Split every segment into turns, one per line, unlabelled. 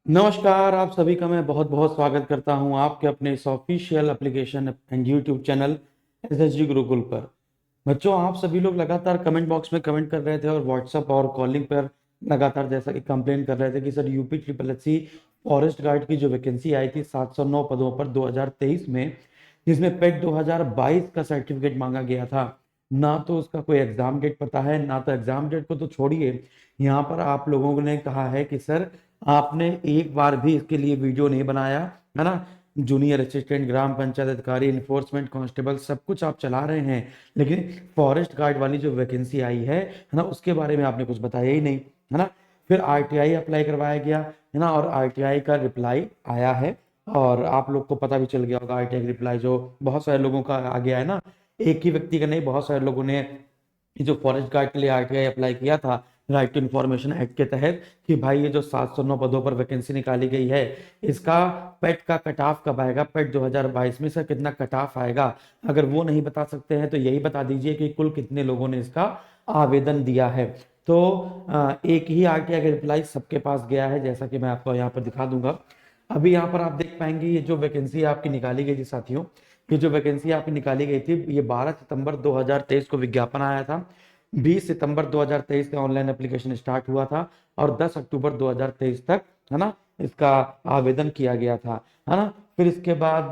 नमस्कार, आप सभी का मैं बहुत बहुत स्वागत करता हूं आपके अपने इस official application and YouTube channel SSG Gurukul पर। बच्चों, आप सभी लोग लगातार कमेंट बॉक्स में कमेंट कर रहे थे और व्हाट्सएप और कॉलिंग पर लगातार जैसा कि कंप्लेन कर रहे थे कि sir UP triple S C forest guard की जो वैकेंसी आई थी 709 पदों पर 2023 में, जिसमें पेट 2022 का सर्टिफिकेट मांगा गया था, ना तो उसका कोई एग्जाम डेट पता है, ना तो एग्जाम डेट को तो छोड़िए, यहाँ पर आप लोगों ने कहा है कि सर आपने एक बार भी इसके लिए वीडियो नहीं बनाया, है ना। जूनियर असिस्टेंट, ग्राम पंचायत अधिकारी, इन्फोर्समेंट कांस्टेबल सब कुछ आप चला रहे हैं, लेकिन फॉरेस्ट गार्ड वाली जो वैकेंसी आई है ना, उसके बारे में आपने कुछ बताया ही नहीं, है ना। फिर आरटीआई अप्लाई करवाया गया, है ना, और आरटीआई का रिप्लाई आया है और आप लोग को पता भी चल गया होगा। आरटीआई रिप्लाई जो बहुत सारे लोगों का आ गया है ना, एक ही व्यक्ति का नहीं, बहुत सारे लोगों ने ये जो फॉरेस्ट गार्ड के लिए आरटीआई अप्लाई किया था राइट टू इन्फॉर्मेशन एक्ट के तहत, कि भाई ये जो 709 पदों पर वैकेंसी निकाली गई है, इसका पेट का कट ऑफ कब आएगा, पेट 2022 में से कितना कट ऑफ आएगा। अगर वो नहीं बता सकते हैं तो यही बता दीजिए कि कुल कितने लोगों ने इसका आवेदन दिया है। तो एक ही आरटीआई का रिप्लाई सबके पास गया है, जैसा कि मैं आपको यहाँ पर दिखा दूंगा। अभी यहाँ पर आप देख पाएंगे ये जो वैकेंसी आपकी निकाली गई थी साथियों, ये जो वैकेंसी आपकी निकाली गई थी, ये 12 सितंबर 2023 को विज्ञापन आया था। 20 सितंबर 2023 से ऑनलाइन एप्लीकेशन स्टार्ट हुआ था और 10 अक्टूबर 2023 तक, है ना, इसका आवेदन किया गया था, है ना। फिर इसके बाद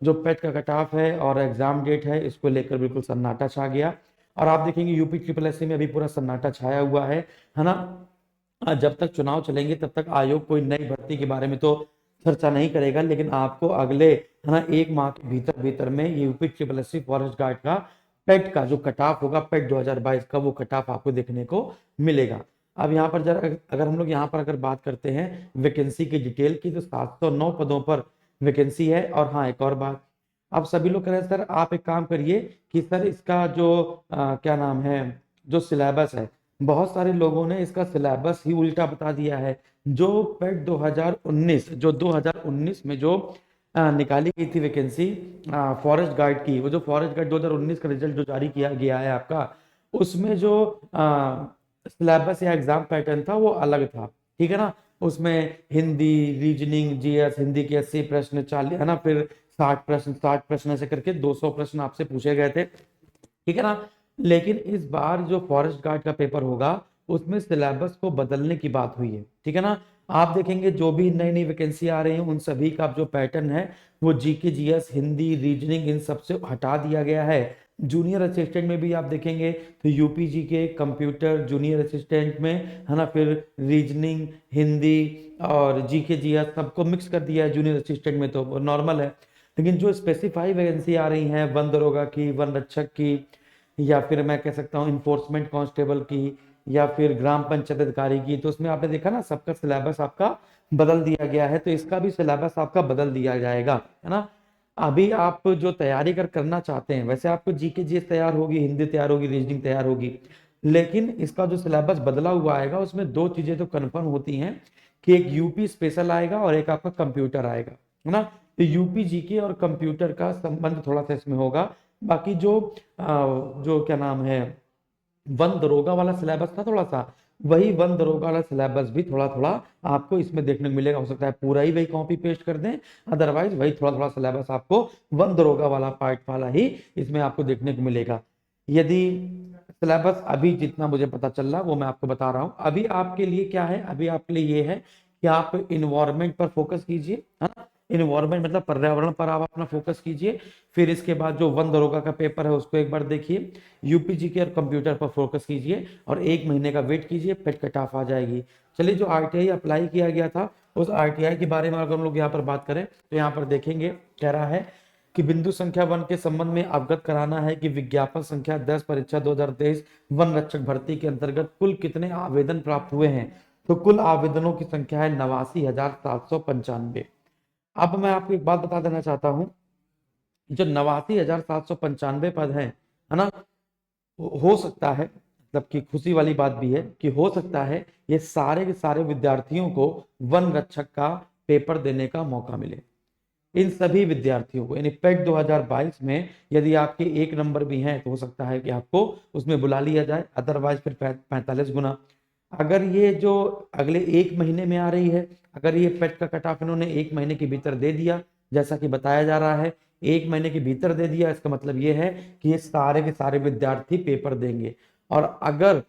जो पेट का कट ऑफ है और एग्जाम डेट है, इसको लेकर बिल्कुल सन्नाटा छा गया। और आप देखेंगे यूपी ट्रिपल एस सी में अभी पूरा सन्नाटा छाया हुआ है ना। जब तक चुनाव चलेंगे तब तक आयोग कोई नई भर्ती के बारे में तो चर्चा नहीं करेगा, लेकिन आपको अगले, है ना, एक माह के भीतर भीतर में ये UP triple S C forest guard का पेट का जो कट ऑफ होगा, पेट 2022 का, वो कट ऑफ आपको देखने को मिलेगा। अब यहाँ पर जरा अगर हम लोग यहाँ पर अगर बात करते हैं वैकेंसी की डिटेल की, तो 709 पदों पर वैकेंसी है। और हाँ, एक और बात, आप सभी लोग कह रहे हैं सर आप एक काम करिए कि सर इसका जो क्या नाम है, जो सिलेबस है, बहुत सारे लोगों ने इसका सिलेबस ही उल्टा बता दिया है। जो पेट 2019 में जो निकाली गई थी वैकेंसी फॉरेस्ट गार्ड की, वो जो फॉरेस्ट गार्ड 2019 का रिजल्ट जो जारी किया गया है आपका, उसमें जो सिलेबस या एग्जाम पैटर्न था वो अलग था, ठीक है ना। उसमें हिंदी, रीजनिंग, जीएस, हिंदी के 80 प्रश्न, 40, है ना, फिर 60 प्रश्न ऐसे करके 200 प्रश्न आपसे पूछे गए थे, ठीक है ना। लेकिन इस बार जो फॉरेस्ट गार्ड का पेपर होगा, उसमें सिलेबस को बदलने की बात हुई है, ठीक है ना। आप देखेंगे जो भी नई नई वैकेंसी आ रही है, उन सभी का जो पैटर्न है वो जीके, जीएस, हिंदी, रीजनिंग, इन सबसे हटा दिया गया है। जूनियर असिस्टेंट में भी आप देखेंगे तो UP GK, computer, junior assistant में, है ना, फिर रीजनिंग, हिंदी और जीके, जीएस सबको मिक्स कर दिया है जूनियर असिस्टेंट में, तो नॉर्मल है। लेकिन जो स्पेसिफाई वैकेंसी आ रही हैं वन दरोगा की, वन रक्षक की, या फिर मैं कह सकता हूँ इन्फोर्समेंट कांस्टेबल की, या फिर ग्राम पंचायत अधिकारी की, तो उसमें आपने देखा ना सबका सिलेबस आपका बदल दिया गया है। तो इसका भी सिलेबस आपका बदल दिया जाएगा, है ना। अभी आप जो तैयारी करना चाहते हैं, वैसे आपको जीके जीएस तैयार होगी, हिंदी तैयार होगी, रीजनिंग तैयार होगी, लेकिन इसका जो सिलेबस बदला हुआ आएगा, उसमें दो चीजें तो कन्फर्म होती हैं कि एक यूपी स्पेशल आएगा और एक आपका कंप्यूटर आएगा, है ना। तो यूपी जीके और कंप्यूटर का संबंध थोड़ा सा इसमें होगा। बाकी जो क्या नाम है, वन दरोगा वाला सिलेबस था थोड़ा सा, वही वन दरोगा वाला सिलेबस भी थोड़ा थोड़ा आपको इसमें देखने को मिलेगा। हो सकता है पूरा ही वही कॉपी पेस्ट कर दें, अदरवाइज वही थोड़ा थोड़ा सिलेबस आपको वन दरोगा वाला पार्ट वाला ही इसमें आपको देखने को मिलेगा। यदि सिलेबस अभी जितना मुझे पता चल रहा वो मैं आपको बता रहा हूँ। अभी आपके लिए क्या है, अभी आपके लिए ये है कि आप इन्वायरमेंट पर फोकस कीजिए, है ना। इन्वायरमेंट मतलब पर्यावरण पर आप अपना फोकस कीजिए। फिर इसके बाद जो वन दरोगा का पेपर है उसको एक बार देखिए, यूपी जीके और कंप्यूटर पर फोकस कीजिए, और एक महीने का वेट कीजिए, पेट कट ऑफ आ जाएगी। चलिए, जो आरटीआई अप्लाई किया गया था, उस आरटीआई के बारे में अगर हम लोग यहाँ पर बात करें तो यहाँ पर देखेंगे, कह रहा है कि बिंदु संख्या 1 के संबंध में अवगत कराना है कि विज्ञापन संख्या 10 परीक्षा 2023 वन रक्षक भर्ती के अंतर्गत कुल कितने आवेदन प्राप्त हुए हैं। तो कुल आवेदनों की संख्या है 89,795। अब मैं आपको एक बात बता देना चाहता हूं, जो 89,795 पद है ना, हो सकता है, मतलब कि खुशी वाली बात भी है कि हो सकता है ये सारे के सारे विद्यार्थियों को वन रक्षक का पेपर देने का मौका मिले। इन सभी विद्यार्थियों को, यानी पेट 2022 में यदि आपके एक नंबर भी हैं तो हो सकता है कि आपको उसमें बुला लिया जाए, अदरवाइज फिर 45 गुना। अगर ये जो अगले 1 महीने में आ रही है, अगर ये पेट का कट ऑफ इन्होंने 1 महीने के भीतर दे दिया, जैसा कि बताया जा रहा है 1 महीने के भीतर दे दिया, इसका मतलब ये है कि ये सारे के सारे विद्यार्थी पेपर देंगे। और अगर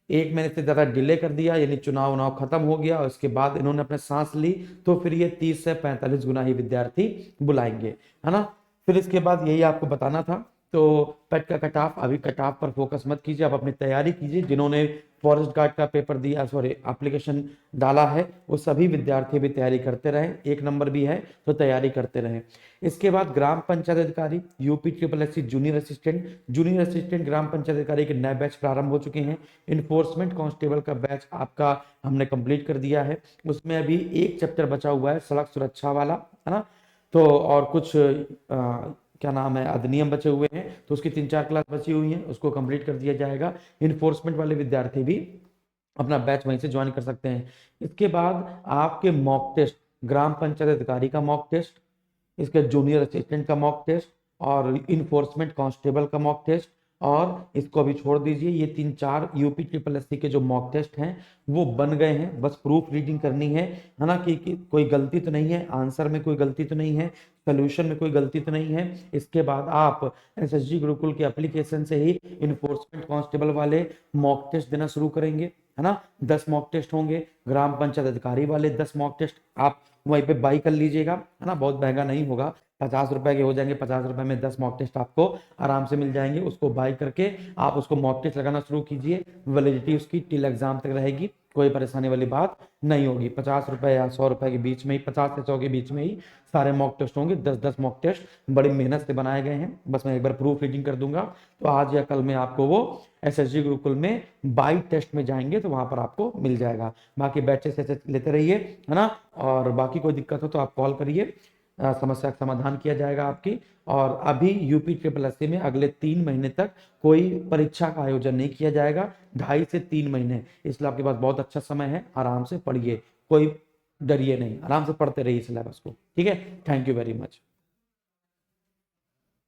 1 महीने से ज्यादा डिले कर दिया, यानी चुनाव उनाव खत्म हो गया और उसके बाद इन्होंने अपने सांस ली, तो फिर ये 30 से 45 गुना ही विद्यार्थी बुलाएंगे, है ना। फिर इसके बाद यही आपको बताना था। तो पेट का कट ऑफ, अभी कट ऑफ पर फोकस मत कीजिए, आप अपनी तैयारी कीजिए। जिन्होंने फॉरेस्ट गार्ड का पेपर दिया, सॉरी एप्लीकेशन डाला है, वो सभी विद्यार्थी भी तैयारी करते रहे, 1 नंबर भी है तो तैयारी करते रहे। इसके बाद ग्राम पंचायत अधिकारी UP triple S C junior assistant ग्राम पंचायत अधिकारी के नए बैच प्रारंभ हो चुके हैं। इन्फोर्समेंट कांस्टेबल का बैच आपका हमने कंप्लीट कर दिया है। उसमें अभी एक चैप्टर बचा हुआ है, सड़क सुरक्षा वाला, है ना। तो और कुछ क्या नाम है, अधिनियम बचे हुए हैं, तो उसकी 3-4 क्लास बची हुई हैं, उसको कंप्लीट कर दिया जाएगा। इन्फोर्समेंट वाले विद्यार्थी भी अपना बैच वहीं से ज्वाइन कर सकते हैं। इसके बाद आपके मॉक टेस्ट, ग्राम पंचायत अधिकारी का मॉक टेस्ट, इसके जूनियर असिस्टेंट का मॉक टेस्ट और इन्फोर्समेंट कांस्टेबल का मॉक टेस्ट, और इसको अभी छोड़ दीजिए। ये 3-4 यूपी ट्रिपल एस सी के जो मॉक टेस्ट हैं वो बन गए हैं, बस प्रूफ रीडिंग करनी है ना, कि कोई गलती तो नहीं है, आंसर में कोई गलती तो नहीं है, सोल्यूशन में कोई गलती तो नहीं है। इसके बाद आप एसएसजी गुरुकुल के एप्लीकेशन से ही इन्फोर्समेंट कांस्टेबल वाले मॉक टेस्ट देना शुरू करेंगे, है ना। 10 मॉक टेस्ट होंगे। ग्राम पंचायत अधिकारी वाले 10 मॉक टेस्ट आप वहीं पे बाई कर लीजिएगा, है ना, बहुत महंगा नहीं होगा, 50 रुपए के हो जाएंगे। 50 रुपए में 10 मॉक टेस्ट आपको आराम से मिल जाएंगे। उसको बाई करके आप उसको मॉक टेस्ट लगाना शुरू कीजिए। वैलिडिटी उसकी टिल एग्जाम तक रहेगी, कोई परेशानी वाली बात नहीं होगी। 50 रुपए या 100 रुपए के बीच में ही, 50 से 100 के बीच में ही सारे मॉक टेस्ट होंगे। 10-10 मॉक टेस्ट बड़ी मेहनत से बनाए गए हैं, बस मैं एक बार प्रूफ रीडिंग कर दूंगा, तो आज या कल में आपको वो एसएसजी गुरुकुल में बाई टेस्ट में जाएंगे तो वहां पर आपको मिल जाएगा। बाकी बैचेस ऐसे लेते रहिए, है ना। और बाकी कोई दिक्कत हो तो आप कॉल करिए, समस्या का समाधान किया जाएगा आपकी। और अभी यूपी ट्रिपल एस सी में अगले 3 महीने तक कोई परीक्षा का आयोजन नहीं किया जाएगा, 2.5 से 3 महीने, इसलिए आपके पास बहुत अच्छा समय है, आराम से पढ़िए, कोई डरिए नहीं, आराम से पढ़ते रहिए सिलेबस को, ठीक है। Thank you very much.